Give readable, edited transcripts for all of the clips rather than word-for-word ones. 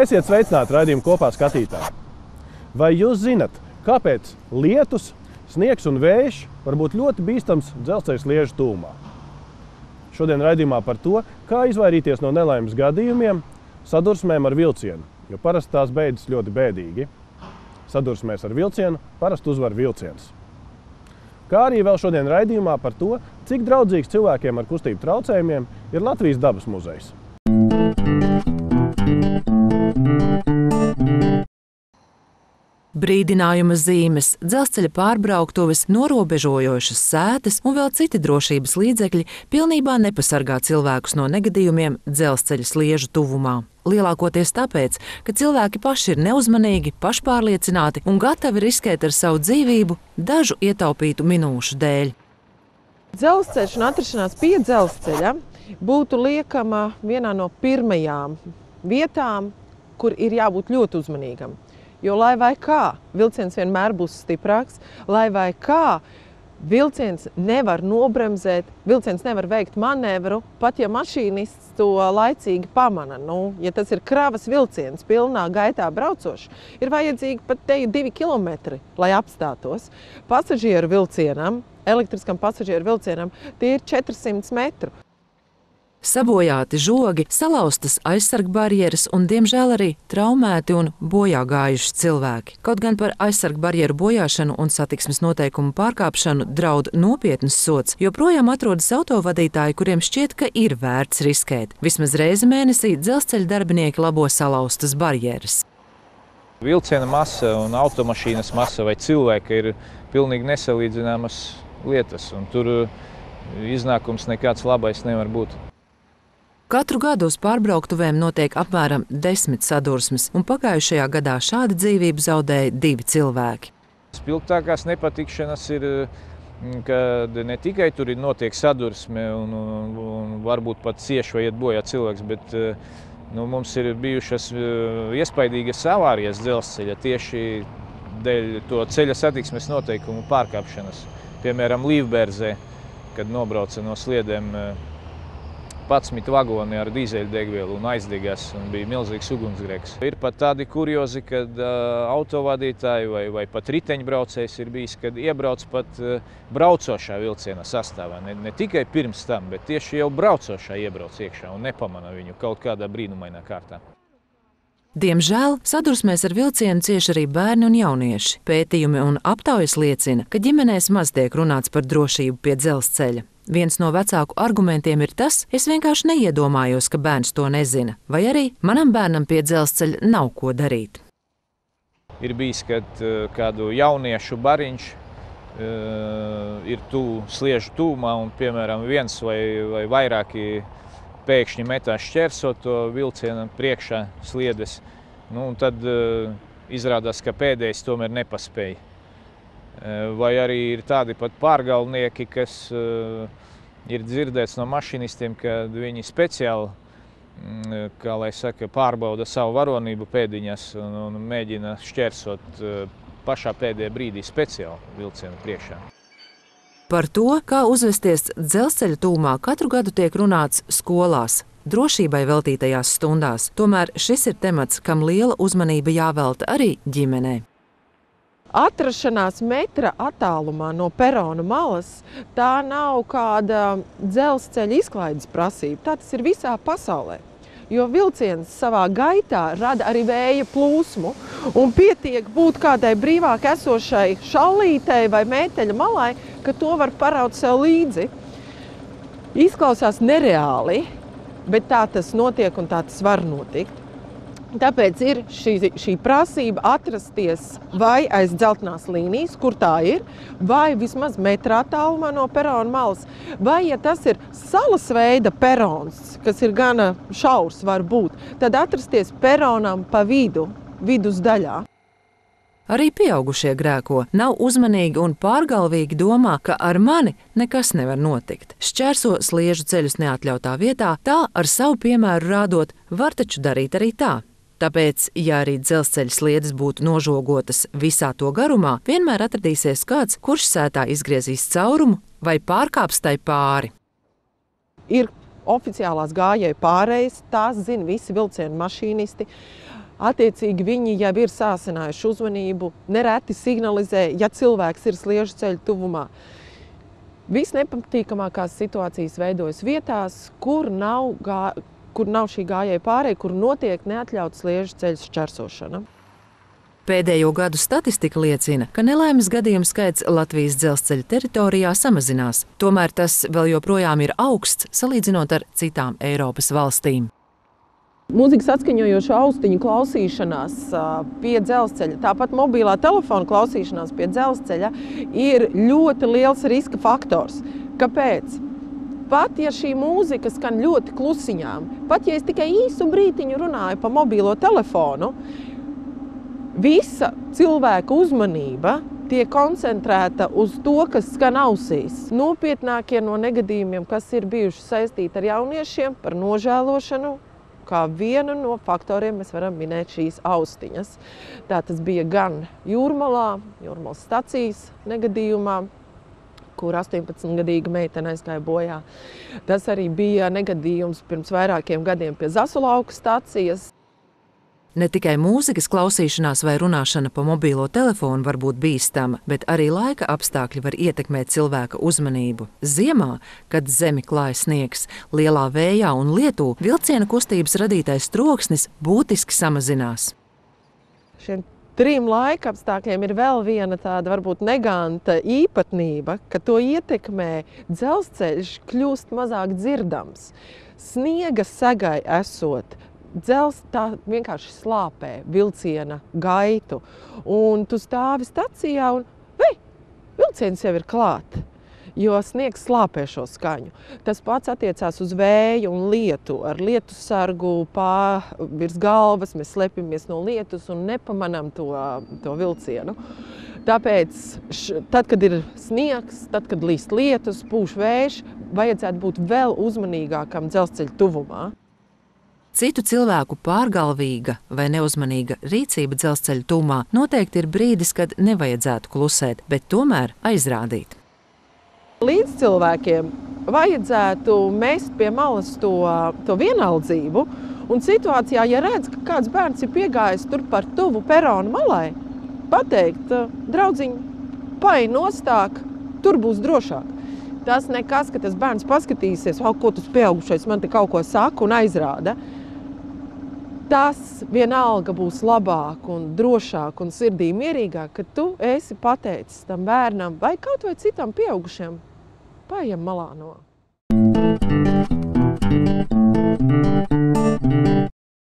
Esiet sveicināti raidījuma kopā skatītāji. Vai jūs zinat, kāpēc lietus, sniegs un vējš var būt ļoti bīstams dzelzceļa sliežu tūmā? Šodien raidījumā par to, kā izvairīties no nelaimes gadījumiem sadursmēm ar vilcienu, jo parasti tās beidzas ļoti bēdīgi. Sadursmēs ar vilcienu parasti uzvar vilciens. Kā arī vēl šodien raidījumā par to, cik draudzīgs cilvēkiem ar kustību traucējumiem ir Latvijas dabas muzejs. Brīdinājuma zīmes, dzelzceļa pārbrauktuves, norobežojošas sētas un vēl citi drošības līdzekļi pilnībā nepasargā cilvēkus no negadījumiem dzelzceļa sliežu tuvumā. Lielākoties tāpēc, ka cilvēki paši ir neuzmanīgi, pašpārliecināti un gatavi riskēt ar savu dzīvību dažu ietaupītu minūšu dēļ. Dzelzceļš un atrašanās pie dzelzceļa būtu liekama vienā no pirmajām vietām, kur ir jābūt ļoti uzmanīgam. Jo lai vai kā, vilciens vienmēr būs stiprāks, lai vai kā, vilciens nevar nobremzēt, vilciens nevar veikt manevru, pat ja mašīnists to laicīgi pamana. Ja tas ir kravas vilciens, pilnā gaitā braucošs, ir vajadzīgi pat 2 kilometri, lai apstātos. Pasažieru vilcienam, elektriskam pasažieru vilcienam, tie ir 400 metru. Sabojāti žogi, salauztas aizsargbarjeras un, diemžēl, arī traumēti un bojā gājuši cilvēki. Kaut gan par aizsargbarjeru bojāšanu un satiksmes noteikumu pārkāpšanu draud nopietnas sods, joprojām atrodas autovadītāji, kuriem šķiet, ka ir vērts riskēt. Vismaz reizi mēnesī dzelzceļa darbinieki labo salauztas barjeras. Vilciena masa un automašīnas masa vai cilvēka ir pilnīgi nesalīdzināmas lietas, un tur iznākums nekāds labais nevar būt. Katru gadu uz pārbrauktuvēm notiek apmēram 10 sadursmes, un pagājušajā gadā šādi dzīvību zaudēja 2 cilvēki. Spilgtākās nepatikšanas ir, kad ne tikai tur notiek sadursme un varbūt pat cieši vai iet bojā cilvēks, bet mums ir bijušas iespaidīgas avārijas dzelzceļa tieši dēļ to ceļa satiksmes noteikumu pārkāpšanas. Piemēram, Līvbērzē, kad nobrauca no sliedēm 11 vagoni ar dīzeļdegvielu un aizdegās, un bija milzīgs ugunsgrēks. Ir pat tādi kuriozi, kad autovadītāji vai pat riteņbraucējs ir bijis, kad iebrauc pat braucošā vilciena sastāvā. Ne tikai pirms tam, bet tieši jau braucošā iebrauc iekšā un nepamana viņu kaut kādā brīnumainā kārtā. Diemžēl sadursmēs ar vilcienu cieši arī bērni un jaunieši. Pētījumi un aptaujas liecina, ka ģimenēs maz tiek runāts par drošību pie dzelzceļa. Viens no vecāku argumentiem ir tas, es vienkārši neiedomājos, ka bērns to nezina, vai arī manam bērnam pie dzelzceļa nav ko darīt. Ir bijis, kad kādu jauniešu bariņš ir sliežu tūmā un, piemēram, viens vai vairāki pēkšņi metās šķērsot to vilcienu priekšā sliedes, un tad izrādās, ka pēdējais tomēr nepaspēja. Vai arī ir tādi pat pārgalvnieki, kas ir dzirdēts no mašinistiem, kad viņi speciāli, kā lai saka, pārbauda savu varonību pēdiņās un mēģina šķērsot pašā pēdējā brīdī speciāli vilcienu priekšā. Par to, kā uzvesties dzelzceļa tūmā, katru gadu tiek runāts skolās, drošībai veltītajās stundās. Tomēr šis ir temats, kam liela uzmanība jāvelta arī ģimenē. Atrašanās metra attālumā no perona malas, tā nav kāda dzelzceļa izklaides prasība. Tā tas ir visā pasaulē. Jo vilciens savā gaitā rada arī vēja plūsmu un pietiek būt kādai brīvāk esošai šallītei vai mēteļa malai, ka to var paraut sev līdzi. Izklausās nereāli, bet tā tas notiek un tā tas var notikt. Tāpēc ir šī prasība atrasties vai aiz dzeltenās līnijas, kur tā ir, vai vismaz metrā attālumā no perona malas, vai, ja tas ir salas veida perons, kas ir gana šaurs var būt, tad atrasties peronam pa vidu, vidusdaļā. Arī pieaugušie grēko, nav uzmanīgi un pārgalvīgi domā, ka ar mani nekas nevar notikt. Šķērso sliežu ceļus neatļautā vietā, tā ar savu piemēru rādot, var taču darīt arī tā. Tāpēc, ja arī dzelzceļa sliedes būtu nožogotas visā to garumā, vienmēr atradīsies kāds, kurš sētā izgriezīs caurumu vai pārkāps tai pāri. Ir oficiālās gājēju pārējas, tās zina visi vilcienu mašīnisti. Attiecīgi viņi jau ir sāsinājuši uzmanību, nereti signalizē, ja cilvēks ir sliežu ceļu tuvumā. Visnepatīkamākās situācijas veidojas vietās, kur nav šī gājēja pārēja, kur notiek neatļauts sliežu ceļu šķērsošana. Pēdējo gadu statistika liecina, ka nelaimes gadījumu skaits Latvijas dzelzceļa teritorijā samazinās. Tomēr tas vēl joprojām ir augsts, salīdzinot ar citām Eiropas valstīm. Mūzikas atskaņojošo austiņu klausīšanās pie dzelzceļa, tāpat mobilā telefona klausīšanās pie dzelzceļa ir ļoti liels riska faktors. Kāpēc? Pat ja šī mūzika skan ļoti klusiņām, pat ja es tikai īsu brītiņu runāju pa mobilo telefonu, visa cilvēka uzmanība tiek koncentrēta uz to, kas skan ausīs. Nopietnākie no negadījumiem, kas ir bijuši saistīti ar jauniešiem par nožēlošanu, kā vienu no faktoriem mēs varam minēt šīs austiņas. Tā tas bija gan Jūrmalā, Jūrmalas stacijas negadījumā, kur 18-gadīga meitene aizgāja bojā. Tas arī bija negadījums pirms vairākiem gadiem pie Zasulauka stacijas. Ne tikai mūzikas klausīšanās vai runāšana pa mobilo telefonu var būt bīstama, bet arī laika apstākļi var ietekmēt cilvēka uzmanību. Ziemā, kad zemi klāj sniegs, lielā vējā un lietū, vilciena kustības radītais troksnis būtiski samazinās. Šiem 3 laika apstākļiem ir vēl viena tāda varbūt neganta īpatnība, ka to ietekmē dzelzceļš kļūst mazāk dzirdams. Sniega segai esot, tā vienkārši slāpē vilciena gaitu. Un tu stāvi stacijā un vilciens jau ir klāt, jo sniegs slāpē šo skaņu. Tas pats attiecās uz vēju un lietu. Ar lietu sargu virs galvas mēs slepjamies no lietus un nepamanām to vilcienu. Tāpēc, tad, kad ir sniegs, tad, kad līst lietus, pūš vējš, vajadzētu būt vēl uzmanīgākam dzelzceļa tuvumā. Citu cilvēku pārgalvīga vai neuzmanīga rīcība dzelzceļa tūmā noteikti ir brīdis, kad nevajadzētu klusēt, bet tomēr aizrādīt. Līdz cilvēkiem vajadzētu mest pie malas to vienaldzību, un situācijā, ja redz, ka kāds bērns ir piegājis tur par tuvu peronu malai, pateikt, draudziņ, pai nostāk, tur būs drošāk. Tas nekas, ka tas bērns paskatīsies, ko tas pieaugušais man te kaut ko saka un aizrāda. Tas vienalga būs labāk un drošāk un sirdī mierīgāk, ka tu esi pateicis tam bērnam vai kaut vai citam pieaugušiem, paejam malā no.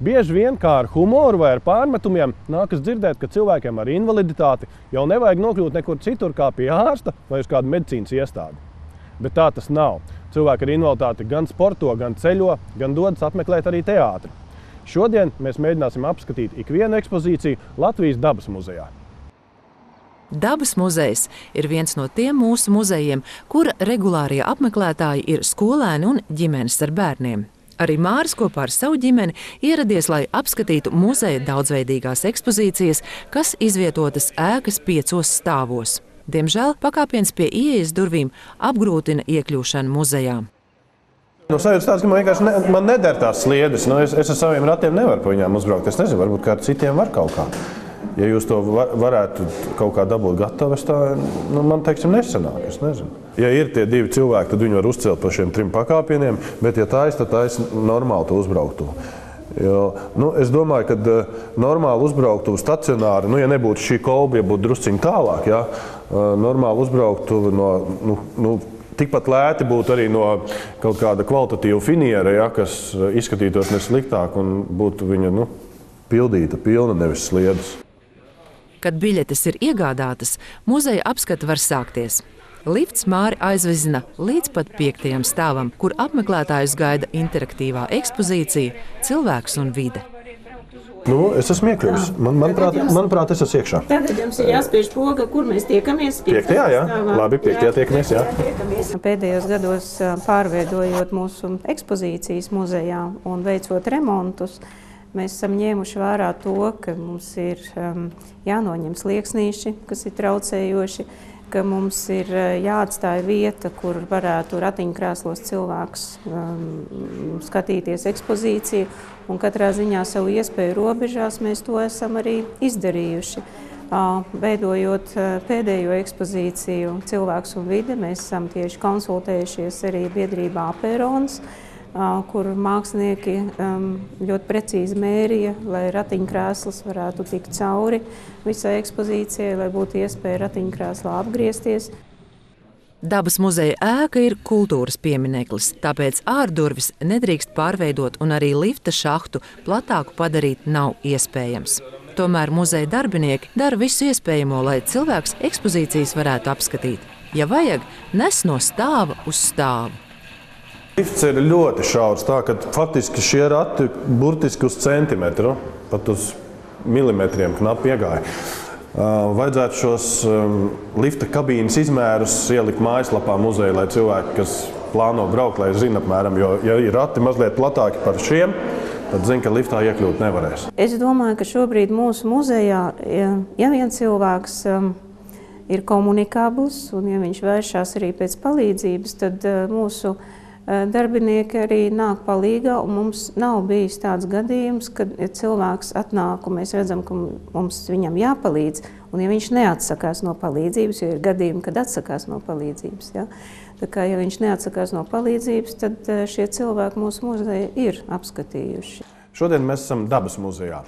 Bieži vien kā ar humoru vai ar pārmetumiem nākas dzirdēt, ka cilvēkiem ar invaliditāti jau nevajag nokļūt nekur citur kā pie ārsta vai uz kādu medicīnas iestādi. Bet tā tas nav. Cilvēki ar invaliditāti gan sporto, gan ceļo, gan dodas apmeklēt arī teātri. Šodien mēs mēģināsim apskatīt ikvienu ekspozīciju Latvijas dabas muzejā. Dabas muzejs ir viens no tiem mūsu muzejiem, kura regulārie apmeklētāji ir skolēni un ģimenes ar bērniem. Arī Māris kopā ar savu ģimeni ieradies, lai apskatītu muzeja daudzveidīgās ekspozīcijas, kas izvietotas ēkas 5 stāvos. Diemžēl pakāpiens pie ieejas durvīm apgrūtina iekļūšanu muzejā. Sajūta tāds, ka man neder tās sliedes. Es ar saviem ratiem nevaru pa viņām uzbraukt. Es nezinu, varbūt kā ar citiem var kaut kā. Ja jūs to varētu kaut kā dabūt gatavu, man, teiksim, nesanāk. Es nezinu. Ja ir tie 2 cilvēki, tad viņi var uzcelt pa šiem 3 pakāpieniem, bet ja taisa, tad taisa normāli to uzbrauktu. Jo, es domāju, ka normāli uzbrauktu stacionāri, ja nebūtu šī kolba, ja būtu drusciņi tālāk, normāli uzbrauktu tikpat lēti būtu arī no kaut kāda kvalitatīva finiera, kas izskatītos nesliktāk un būtu viņa pildīta, pilna, nevis sliedas. Kad biļetes ir iegādātas, muzeja apskata var sākties. Lifts Māri aizvezina līdz pat 5. stāvam, kur apmeklētājus gaida interaktīvā ekspozīcija Cilvēks un vide. Es esmu iekļuvis. Manuprāt, es esmu iekšā. Tātad jums ir jāspiež poga, kur mēs tiekamies? 5. jā. Labi, 5. tiekamies, jā. Pēdējos gados pārveidojot mūsu ekspozīcijas muzejā un veicot remontus, mēs esam ņēmuši vērā to, ka mums ir jānoņem slieksnīši, kas ir traucējoši, ka mums ir jāatstāja vieta, kur varētu ratiņkrēslos cilvēks skatīties ekspozīciju, un katrā ziņā savu iespēju robežās mēs to esam arī izdarījuši. Veidojot pēdējo ekspozīciju Cilvēks un vide, mēs esam tieši konsultējušies arī biedrībā Aperons, kur mākslinieki ļoti precīzi mērīja, lai ratiņkrēsls varētu tikt cauri visai ekspozīcijai, lai būtu iespēja ratiņkrēslā apgriezties. Dabas muzeja ēka ir kultūras piemineklis, tāpēc ārdurvis nedrīkst pārveidot un arī lifta šahtu platāku padarīt nav iespējams. Tomēr muzeja darbinieki dara visu iespējamo, lai cilvēks ekspozīcijas varētu apskatīt. Ja vajag, nes no stāva uz stāvu. Lifts ir ļoti šaurs, tā ka faktiski šie rati burtiski uz centimetru, pat uz milimetriem knapi iegāja. Vajadzētu šos lifta kabīnes izmērus ielikt mājaslapā muzeja, lai cilvēki, kas plāno braukt, lai zina apmēram, jo ja ir rati mazliet platāki par šiem, tad zina, ka liftā iekļūt nevarēs. Es domāju, ka šobrīd mūsu muzejā, ja viens cilvēks ir komunikabls un ja viņš vēršās arī pēc palīdzības, tad mūsu darbinieki arī nāk palīgā, un mums nav bijis tāds gadījums, kad cilvēks atnāk un mēs redzam, ka mums viņam jāpalīdz, un ja viņš neatsakās no palīdzības, jo ir gadījumi, kad atsakās no palīdzības. Ja? Tā kā, ja viņš neatsakās no palīdzības, tad šie cilvēki mūsu muzeja ir apskatījuši. Šodien mēs esam Dabas muzejā.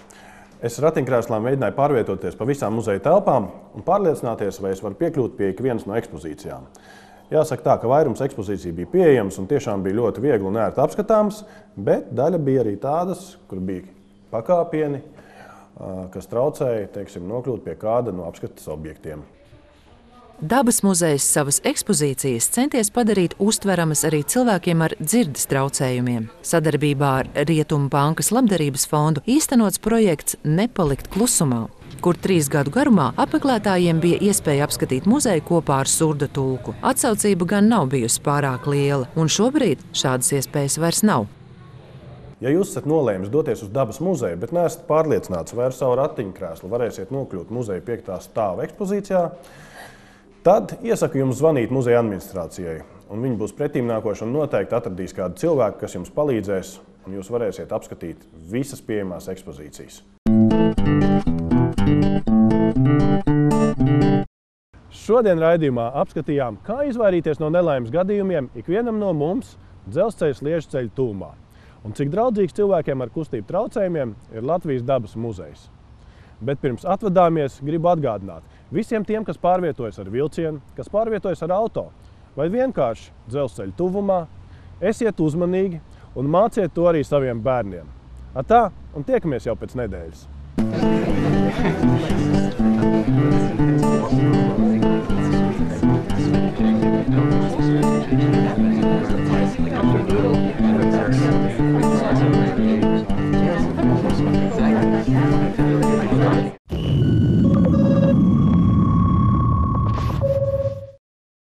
Es ratiņkrēslām mēģināju pārvietoties pa visām muzeja telpām un pārliecināties, vai es varu piekļūt pie ikvienas no ekspozīcijām. Jāsaka tā, ka vairums ekspozīciju bija pieejams un tiešām bija ļoti viegli un ērti apskatāms, bet daļa bija arī tādas, kur bija pakāpieni, kas traucēja, teiksim, nokļūt pie kāda no apskates objektiem. Dabas muzejs savas ekspozīcijas centies padarīt uztveramas arī cilvēkiem ar dzirdes traucējumiem. Sadarbībā ar Rietumu bankas labdarības fondu īstenots projekts Nepalikt klusumā, kur 3 gadu garumā apmeklētājiem bija iespēja apskatīt muzeju kopā ar surda tulku. Atsaucība gan nav bijusi pārāk liela, un šobrīd šādas iespējas vairs nav. Ja jūs esat nolēmis doties uz Dabas muzeju, bet neesat pārliecināts, vai ar savu ratiņkrēslu varēsiet nokļūt muzeja 5. stāva ekspozīcijā, tad iesaku jums zvanīt muzeja administrācijai, un viņi būs pretīmnākoši un noteikti atradīs kādu cilvēku, kas jums palīdzēs, un jūs varēsiet apskatīt visas pieejamās ekspozīcijas. Šodien raidījumā apskatījām, kā izvairīties no nelaimes gadījumiem ikvienam no mums dzelzceļa sliežu ceļu tūmā, un cik draudzīgs cilvēkiem ar kustību traucējumiem ir Latvijas Dabas muzejs. Bet pirms atvadāmies, gribu atgādināt visiem tiem, kas pārvietojas ar vilcienu, kas pārvietojas ar auto vai vienkārši dzelzceļa tuvumā, esiet uzmanīgi un māciet to arī saviem bērniem. Atā, un tiekamies jau pēc nedēļas. Thank you.